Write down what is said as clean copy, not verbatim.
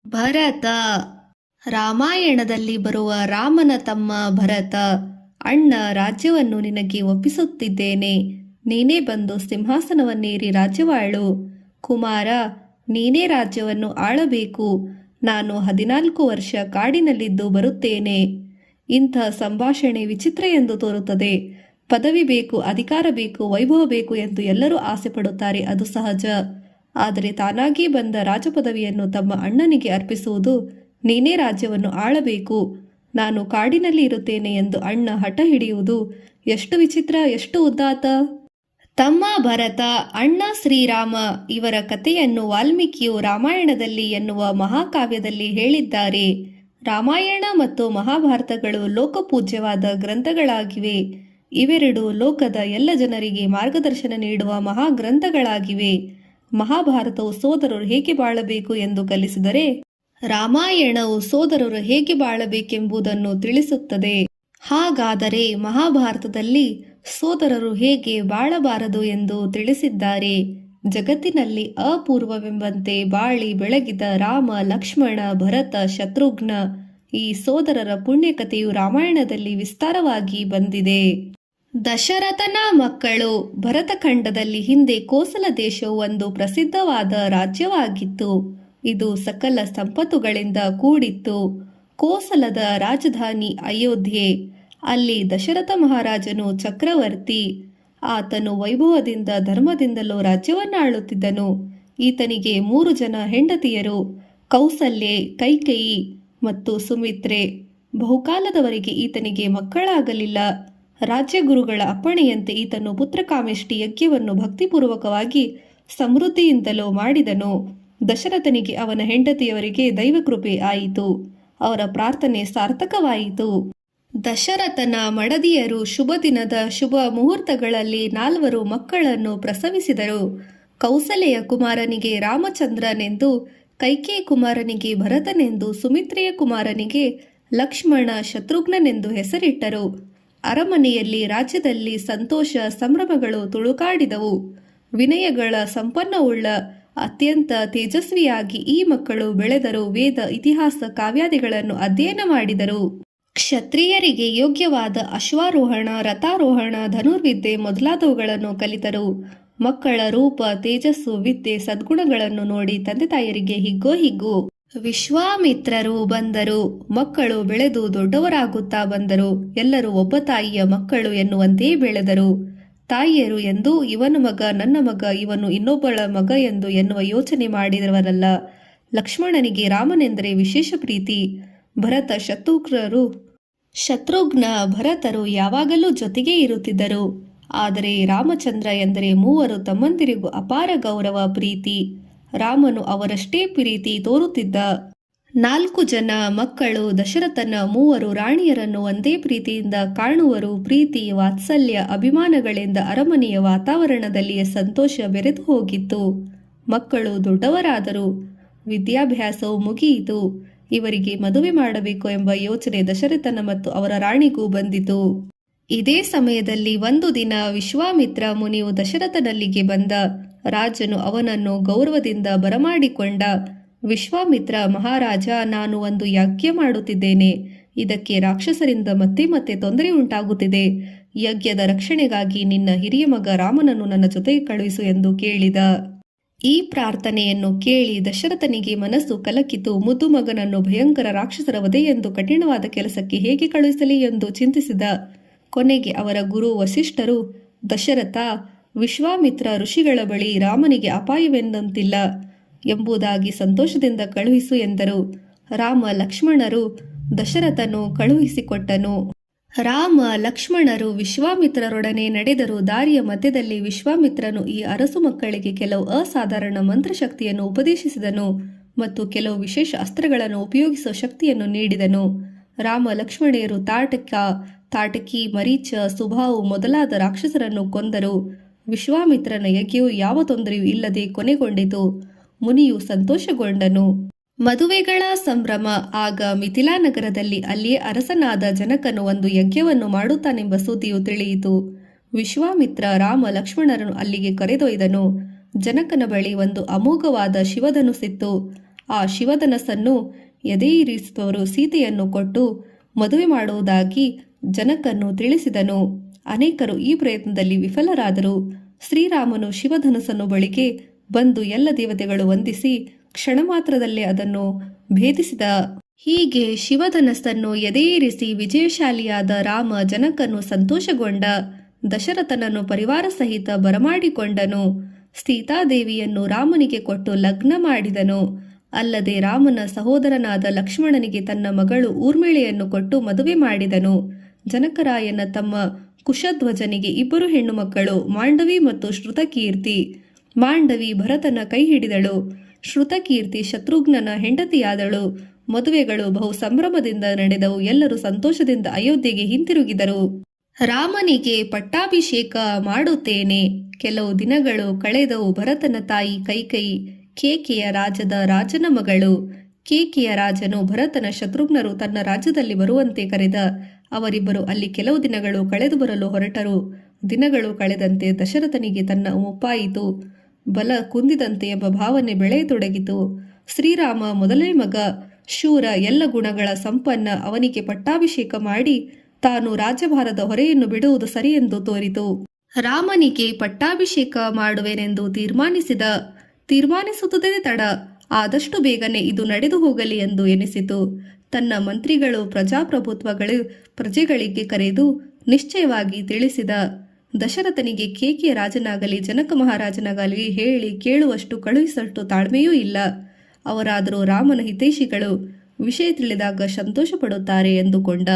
ಭರತ. ರಾಮಾಯಣದಲ್ಲಿ ಬರುವ ರಾಮನ ತಮ್ಮ ಭರತ. ಅಣ್ಣ, ರಾಜ್ಯವನ್ನು ನಿನಗೆ ಒಪ್ಪಿಸುತ್ತಿದ್ದೇನೆ. ನೀನೇ ಬಂದು ಸಿಂಹಾಸನವನ್ನೇರಿ ರಾಜ್ಯವಾಳು. ಕುಮಾರ, ನೀನೇ ರಾಜ್ಯವನ್ನು ಆಳಬೇಕು. ನಾನು 14 ವರ್ಷ ಕಾಡಿನಲ್ಲಿದ್ದು ಬರುತ್ತೇನೆ. ಇಂಥ ಸಂಭಾಷಣೆ ವಿಚಿತ್ರ ಎಂದು ತೋರುತ್ತದೆ. ಪದವಿ ಬೇಕು, ಅಧಿಕಾರ ಬೇಕು, ವೈಭವ ಬೇಕು ಎಂದು ಎಲ್ಲರೂ ಆಸೆ ಪಡುತ್ತಾರೆ, ಅದು ಸಹಜ. ಆದರೆ ತಾನಾಗಿ ಬಂದ ರಾಜಪದವಿಯನ್ನು ತಮ್ಮ ಅಣ್ಣನಿಗೆ ಅರ್ಪಿಸುವುದು, ನೀನೇ ರಾಜ್ಯವನ್ನು ಆಳಬೇಕು, ನಾನು ಕಾಡಿನಲ್ಲಿ ಇರುತ್ತೇನೆ ಎಂದು ಅಣ್ಣ ಹಠ ಹಿಡಿಯುವುದು ಎಷ್ಟು ವಿಚಿತ್ರ, ಎಷ್ಟು ಉದಾತ್ತ. ತಮ್ಮ ಭರತ, ಅಣ್ಣ ಶ್ರೀರಾಮ ಇವರ ಕಥೆಯನ್ನು ವಾಲ್ಮೀಕಿಯು ರಾಮಾಯಣದಲ್ಲಿ ಎನ್ನುವ ಮಹಾಕಾವ್ಯದಲ್ಲಿ ಹೇಳಿದ್ದಾರೆ. ರಾಮಾಯಣ ಮತ್ತು ಮಹಾಭಾರತಗಳು ಲೋಕಪೂಜ್ಯವಾದ ಗ್ರಂಥಗಳಾಗಿವೆ. ಇವೆರಡು ಲೋಕದ ಎಲ್ಲ ಜನರಿಗೆ ಮಾರ್ಗದರ್ಶನ ನೀಡುವ ಮಹಾಗ್ರಂಥಗಳಾಗಿವೆ. ಮಹಾಭಾರತವು ಸೋದರರು ಹೇಗೆ ಬಾಳಬೇಕು ಎಂದು ಕಲಿಸಿದರೆ, ರಾಮಾಯಣವು ಸೋದರರು ಹೇಗೆ ಬಾಳಬೇಕೆಂಬುದನ್ನು ತಿಳಿಸುತ್ತದೆ. ಹಾಗಾದರೆ ಮಹಾಭಾರತದಲ್ಲಿ ಸೋದರರು ಹೇಗೆ ಬಾಳಬಾರದು ಎಂದು ತಿಳಿಸಿದ್ದಾರೆ. ಜಗತ್ತಿನಲ್ಲಿ ಅಪೂರ್ವವೆಂಬಂತೆ ಬಾಳಿ ಬೆಳಗಿದ ರಾಮ, ಲಕ್ಷ್ಮಣ, ಭರತ, ಶತ್ರುಘ್ನ ಈ ಸೋದರರ ಪುಣ್ಯಕಥೆಯು ರಾಮಾಯಣದಲ್ಲಿ ವಿಸ್ತಾರವಾಗಿ ಬಂದಿದೆ. ದಶರಥನ ಮಕ್ಕಳು. ಭರತಖಂಡದಲ್ಲಿ ಹಿಂದೆ ಕೋಸಲ ದೇಶವು ಒಂದು ಪ್ರಸಿದ್ಧವಾದ ರಾಜ್ಯವಾಗಿತ್ತು. ಇದು ಸಕಲ ಸಂಪತ್ತುಗಳಿಂದ ಕೂಡಿತ್ತು. ಕೋಸಲದ ರಾಜಧಾನಿ ಅಯೋಧ್ಯೆ. ಅಲ್ಲಿ ದಶರಥ ಮಹಾರಾಜನು ಚಕ್ರವರ್ತಿ. ಆತನು ವೈಭವದಿಂದ ಧರ್ಮದಿಂದಲೂ ರಾಜ್ಯವನ್ನು ಆಳುತ್ತಿದ್ದನು. ಈತನಿಗೆ 3 ಜನ ಹೆಂಡತಿಯರು, ಕೌಸಲ್ಯೆ, ಕೈಕೇಯಿ ಮತ್ತು ಸುಮಿತ್ರೆ. ಬಹುಕಾಲದವರೆಗೆ ಈತನಿಗೆ ಮಕ್ಕಳಾಗಲಿಲ್ಲ. ರಾಜ್ಯಗುರುಗಳ ಅಪ್ಪಣೆಯಂತೆ ಈತನು ಪುತ್ರಕಾಮೇಷ್ಟಿ ಯಜ್ಞವನ್ನು ಭಕ್ತಿಪೂರ್ವಕವಾಗಿ ಸಮೃದ್ಧಿಯಿಂದಲೂ ಮಾಡಿದನು. ದಶರಥನಿಗೆ ಅವನ ಹೆಂಡತಿಯವರಿಗೆ ದೈವಕೃಪೆ ಆಯಿತು. ಅವರ ಪ್ರಾರ್ಥನೆ ಸಾರ್ಥಕವಾಯಿತು. ದಶರಥನ ಮಡದಿಯರು ಶುಭ ದಿನದ ಶುಭ ಮುಹೂರ್ತಗಳಲ್ಲಿ 4 ಮಕ್ಕಳನ್ನು ಪ್ರಸವಿಸಿದರು. ಕೌಸಲೆಯ ಕುಮಾರನಿಗೆ ರಾಮಚಂದ್ರನೆಂದು, ಕೈಕೇಯಿ ಕುಮಾರನಿಗೆ ಭರತನೆಂದು, ಸುಮಿತ್ರೆಯ ಕುಮಾರನಿಗೆ ಲಕ್ಷ್ಮಣ, ಶತ್ರುಘ್ನನೆಂದು ಹೆಸರಿಟ್ಟರು. ಅರಮನೆಯಲ್ಲಿ, ರಾಜ್ಯದಲ್ಲಿ ಸಂತೋಷ ಸಂಭ್ರಮಗಳು ತುಳುಕಾಡಿದವು. ವಿನಯಗಳ ಸಂಪನ್ನವುಳ್ಳ ಅತ್ಯಂತ ತೇಜಸ್ವಿಯಾಗಿ ಈ ಮಕ್ಕಳು ಬೆಳೆದರು. ವೇದ, ಇತಿಹಾಸ, ಕಾವ್ಯಾದಿಗಳನ್ನು ಅಧ್ಯಯನ ಮಾಡಿದರು. ಕ್ಷತ್ರಿಯರಿಗೆ ಯೋಗ್ಯವಾದ ಅಶ್ವಾರೋಹಣ, ರಥಾರೋಹಣ, ಧನುರ್ವಿದ್ಯೆ ಮೊದಲಾದವುಗಳನ್ನು ಕಲಿತರು. ಮಕ್ಕಳ ರೂಪ, ತೇಜಸ್ಸು, ವಿದ್ಯೆ, ಸದ್ಗುಣಗಳನ್ನು ನೋಡಿ ತಂದೆ ತಾಯರಿಗೆ ಹಿಗ್ಗೋ. ವಿಶ್ವಾಮಿತ್ರರು ಬಂದರು. ಮಕ್ಕಳು ಬೆಳೆದು ದೊಡ್ಡವರಾಗುತ್ತಾ ಬಂದರು. ಎಲ್ಲರೂ ಒಬ್ಬ ತಾಯಿಯ ಮಕ್ಕಳು ಎನ್ನುವಂತೆಯೇ ಬೆಳೆದರು. ತಾಯಿಯರು ಎಂದು ಇವನ ಮಗ, ನನ್ನ ಮಗ, ಇವನು ಇನ್ನೊಬ್ಬಳ ಮಗ ಎಂದು ಎನ್ನುವ ಯೋಚನೆ ಮಾಡಿದವರಲ್ಲ. ಲಕ್ಷ್ಮಣನಿಗೆ ರಾಮನೆಂದರೆ ವಿಶೇಷ ಪ್ರೀತಿ. ಭರತ, ಶತ್ರುಘ್ನ, ಭರತರು ಯಾವಾಗಲೂ ಜೊತೆಗೇ ಇರುತ್ತಿದ್ದರು. ಆದರೆ ರಾಮಚಂದ್ರ ಎಂದರೆ 3 ತಮ್ಮಂದಿರಿಗೂ ಅಪಾರ ಗೌರವ, ಪ್ರೀತಿ. ರಾಮನು ಅವರಷ್ಟೇ ಪ್ರೀತಿ ತೋರುತ್ತಿದ್ದ. 4 ಜನ ಮಕ್ಕಳು. ದಶರಥನ 3 ರಾಣಿಯರನ್ನು ಒಂದೇ ಪ್ರೀತಿಯಿಂದ ಕಾಣುವರು. ಪ್ರೀತಿ, ವಾತ್ಸಲ್ಯ, ಅಭಿಮಾನಗಳಿಂದ ಅರಮನೆಯ ವಾತಾವರಣದಲ್ಲಿಯೇ ಸಂತೋಷ ಬೆರೆತು ಹೋಗಿತ್ತು. ಮಕ್ಕಳು ದೊಡ್ಡವರಾದರು. ವಿದ್ಯಾಭ್ಯಾಸವು ಮುಗಿಯಿತು. ಇವರಿಗೆ ಮದುವೆ ಮಾಡಬೇಕು ಎಂಬ ಯೋಚನೆ ದಶರಥನ ಮತ್ತು ಅವರ ರಾಣಿಗೂ ಬಂದಿತು. ಇದೇ ಸಮಯದಲ್ಲಿ ಒಂದು ದಿನ ವಿಶ್ವಾಮಿತ್ರ ಮುನಿಯು ದಶರಥನಲ್ಲಿಗೆ ಬಂದ. ರಾಜನು ಅವನನ್ನು ಗೌರವದಿಂದ ಬರಮಾಡಿಕೊಂಡ. ವಿಶ್ವಾಮಿತ್ರ, ಮಹಾರಾಜ, ನಾನು ಒಂದು ಯಜ್ಞ ಮಾಡುತ್ತಿದ್ದೇನೆ. ಇದಕ್ಕೆ ರಾಕ್ಷಸರಿಂದ ಮತ್ತೆ ತೊಂದರೆ ಉಂಟಾಗುತ್ತಿದೆ. ಯಜ್ಞದ ರಕ್ಷಣೆಗಾಗಿ ನಿನ್ನ ಹಿರಿಯ ಮಗ ರಾಮನನ್ನು ನನ್ನ ಜೊತೆಗೆ ಕಳುಹಿಸು ಎಂದು ಕೇಳಿದ. ಈ ಪ್ರಾರ್ಥನೆಯನ್ನು ಕೇಳಿ ದಶರಥನಿಗೆ ಮನಸ್ಸು ಕಲಕಿತು. ಮುದ್ದು ಮಗನನ್ನು ಭಯಂಕರ ರಾಕ್ಷಸರ ವಧೆಯೆಂದು ಕಠಿಣವಾದ ಕೆಲಸಕ್ಕೆ ಹೇಗೆ ಕಳುಹಿಸಲಿ ಎಂದು ಚಿಂತಿಸಿದ. ಕೊನೆಗೆ ಅವರ ಗುರು ವಸಿಷ್ಠರು, ದಶರಥ, ವಿಶ್ವಾಮಿತ್ರ ಋಷಿಗಳ ಬಳಿ ರಾಮನಿಗೆ ಅಪಾಯವೆಂದಂತಿಲ್ಲ ಎಂಬುದಾಗಿ ಸಂತೋಷದಿಂದ ಕಳುಹಿಸು ಎಂದರು. ರಾಮ, ಲಕ್ಷ್ಮಣರು. ದಶರಥನು ಕಳುಹಿಸಿಕೊಟ್ಟನು. ರಾಮ, ಲಕ್ಷ್ಮಣರು ವಿಶ್ವಾಮಿತ್ರರೊಡನೆ ನಡೆದರು. ದಾರಿಯ ಮಧ್ಯದಲ್ಲಿ ವಿಶ್ವಾಮಿತ್ರನು ಈ ಅರಸು ಮಕ್ಕಳಿಗೆ ಕೆಲವು ಅಸಾಧಾರಣ ಮಂತ್ರಶಕ್ತಿಯನ್ನು ಉಪದೇಶಿಸಿದನು ಮತ್ತು ಕೆಲವು ವಿಶೇಷ ಅಸ್ತ್ರಗಳನ್ನು ಉಪಯೋಗಿಸುವ ಶಕ್ತಿಯನ್ನು ನೀಡಿದನು. ರಾಮ, ಲಕ್ಷ್ಮಣೆಯರು ತಾಟಕಿ, ಮರೀಚ, ಸುಬಾಹು ಮೊದಲಾದ ರಾಕ್ಷಸರನ್ನು ಕೊಂದರು. ವಿಶ್ವಾಮಿತ್ರನ ಯಜ್ಞವು ಯಾವ ತೊಂದರೆಯೂ ಇಲ್ಲದೆ ಕೊನೆಗೊಂಡಿತು. ಮುನಿಯು ಸಂತೋಷಗೊಂಡನು. ಮದುವೆಗಳ ಸಂಭ್ರಮ. ಆಗ ಮಿಥಿಲಾ ನಗರದಲ್ಲಿ ಅಲ್ಲಿಯೇ ಅರಸನಾದ ಜನಕನು ಒಂದು ಯಜ್ಞವನ್ನು ಮಾಡುತ್ತಾನೆಂಬ ಸುದ್ದಿಯು ತಿಳಿಯಿತು. ವಿಶ್ವಾಮಿತ್ರ ರಾಮ, ಲಕ್ಷ್ಮಣರನ್ನು ಅಲ್ಲಿಗೆ ಕರೆದೊಯ್ದನು. ಜನಕನ ಬಳಿ ಒಂದು ಅಮೋಘವಾದ ಶಿವಧನುಸ್ಸಿತ್ತು. ಆ ಶಿವಧನಸ್ಸನ್ನು ಎದೆಯಿರಿಸಿದವರು ಸೀತೆಯನ್ನು ಕೊಟ್ಟು ಮದುವೆ ಮಾಡುವುದಾಗಿ ಜನಕನ್ನು ತಿಳಿಸಿದನು. ಅನೇಕರು ಈ ಪ್ರಯತ್ನದಲ್ಲಿ ವಿಫಲರಾದರು. ಶ್ರೀರಾಮನು ಶಿವಧನುಸ್ಸನ್ನು ಬಳಿಗೆ ಬಂದು ಎಲ್ಲ ದೇವತೆಗಳು ವಂದಿಸಿ ಕ್ಷಣ ಮಾತ್ರದಲ್ಲೇ ಅದನ್ನು ಭೇದಿಸಿದ. ಹೀಗೆ ಶಿವಧನಸ್ಸನ್ನು ಎದೆಯೇರಿಸಿ ವಿಜಯಶಾಲಿಯಾದ ರಾಮ ಜನಕನು ಸಂತೋಷಗೊಂಡ. ದಶರಥನನ್ನು ಪರಿವಾರ ಸಹಿತ ಬರಮಾಡಿಕೊಂಡನು. ಸೀತಾದೇವಿಯನ್ನು ರಾಮನಿಗೆ ಕೊಟ್ಟು ಲಗ್ನ ಮಾಡಿದನು. ಅಲ್ಲದೆ ರಾಮನ ಸಹೋದರನಾದ ಲಕ್ಷ್ಮಣನಿಗೆ ತನ್ನ ಮಗಳು ಊರ್ಮಿಳೆಯನ್ನು ಕೊಟ್ಟು ಮದುವೆ ಮಾಡಿದನು. ಜನಕರಾಯನ ತಮ್ಮ ಕುಶಧ್ವಜನಿಗೆ 2 ಹೆಣ್ಣು ಮಕ್ಕಳು, ಮಾಂಡವಿ ಮತ್ತು ಶ್ರುತಕೀರ್ತಿ. ಮಾಂಡವಿ ಭರತನ ಕೈ ಹಿಡಿದಳು. ಶ್ರುತಕೀರ್ತಿ ಶತ್ರುಘ್ನನ ಹೆಂಡತಿಯಾದಳು. ಮದುವೆಗಳು ಬಹು ಸಂಭ್ರಮದಿಂದ ನಡೆದವು. ಎಲ್ಲರೂ ಸಂತೋಷದಿಂದ ಅಯೋಧ್ಯೆಗೆ ಹಿಂತಿರುಗಿದರು. ರಾಮನಿಗೆ ಪಟ್ಟಾಭಿಷೇಕ ಮಾಡುತ್ತೇನೆ. ಕೆಲವು ದಿನಗಳು ಕಳೆದವು. ಭರತನ ತಾಯಿ ಕೈಕೇಯಿ ಕೇಕೆಯ ರಾಜದ ರಾಜನ ಮಗಳು. ಕೇಕೆಯ ರಾಜನು ಭರತನ ಶತ್ರುಘ್ನರು ತನ್ನ ರಾಜ್ಯದಲ್ಲಿ ಬರುವಂತೆ ಕರೆದ. ಅವರಿಬ್ಬರು ಅಲ್ಲಿ ಕೆಲವು ದಿನಗಳು ಕಳೆದು ಬರಲು ಹೊರಟರು. ದಿನಗಳು ಕಳೆದಂತೆ ದಶರಥನಿಗೆ ತನ್ನ ಮುಪ್ಪಾಯಿತು, ಬಲ ಕುಂದಿದಂತೆ ಎಂಬ ಭಾವನೆ ಬೆಳೆಯತೊಡಗಿತು. ಶ್ರೀರಾಮ ಮೊದಲನೇ ಮಗ, ಶೂರ, ಎಲ್ಲ ಗುಣಗಳ ಸಂಪನ್ನ. ಅವನಿಗೆ ಪಟ್ಟಾಭಿಷೇಕ ಮಾಡಿ ತಾನು ರಾಜ್ಯಭಾರದ ಹೊರೆಯನ್ನು ಬಿಡುವುದು ಸರಿಯೆಂದು ತೋರಿತು. ರಾಮನಿಗೆ ಪಟ್ಟಾಭಿಷೇಕ ಮಾಡುವೆನೆಂದು ತೀರ್ಮಾನಿಸುವುದೇ ತಡ. ಆದಷ್ಟು ಬೇಗನೆ ಇದು ನಡೆದು ಹೋಗಲಿ ಎಂದು ಎನಿಸಿತು. ತನ್ನ ಮಂತ್ರಿಗಳು ಪ್ರಜಾಪ್ರಭುತ್ವಗಳು ಪ್ರಜೆಗಳಿಗೆ ಕರೆದು ನಿಶ್ಚಯವಾಗಿ ತಿಳಿಸಿದ. ದಶರಥನಿಗೆ ಕೇಕೆಯ ರಾಜನಾಗಲಿ ಜನಕ ಮಹಾರಾಜನಾಗಲಿ ಹೇಳಿ ಕೇಳುವಷ್ಟು ಕಳುಹಿಸಷ್ಟು ತಾಳ್ಮೆಯೂ ಇಲ್ಲ. ಅವರಾದರೂ ರಾಮನ ಹಿತೈಷಿಗಳು, ವಿಷಯ ತಿಳಿದಾಗ ಸಂತೋಷ ಪಡುತ್ತಾರೆ ಎಂದುಕೊಂಡ.